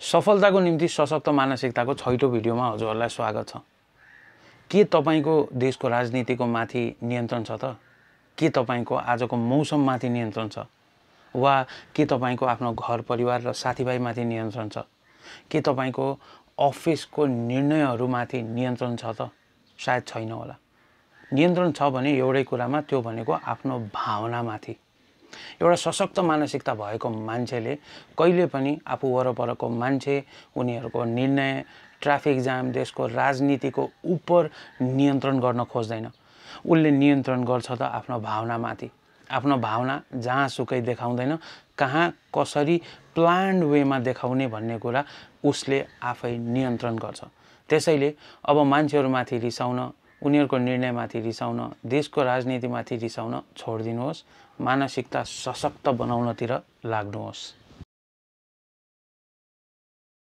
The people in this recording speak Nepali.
सफलताको निम्ति सशक्त मानसिकताको छैटौं भिडियोमा हजुरहरूलाई स्वागत छ। के तपाईको देशको राजनीतिको माथि नियन्त्रण छ त? के तपाईको आजको मौसममाथि नियन्त्रण छ? वा के तपाईको आफ्नो घर परिवार र साथीभाइमाथि नियन्त्रण छ? के तपाईको अफिसको निर्णयहरूमाथि नियन्त्रण छ त? सायद छैन होला। नियन्त्रण छ भने एउटै कुरामा, त्यो भनेको आफ्नो भावनामाथि। एउटा सशक्त मानसिकता भएको मान्छेले कहिले पनि आफू वरपरको मान्छे, उनीहरूको निर्णय, ट्राफिक जाम, देशको राजनीतिको उपर नियन्त्रण गर्न खोज्दैन। उसले नियन्त्रण गर्छ त आफ्नो भावनामाथि। आफ्नो भावना जहाँसुकै देखाउँदैन, कहाँ कसरी प्लान्ड वेमा देखाउने भन्ने कुरा उसले आफै नियन्त्रण गर्छ। त्यसैले अब मान्छेहरूमाथि रिसाउन, उनीहरूको निर्णयमाथि रिसाउन, देशको राजनीतिमाथि रिसाउन छोडिदिनुहोस्। मानसिकता सशक्त बनाउनतिर लाग्नुहोस्।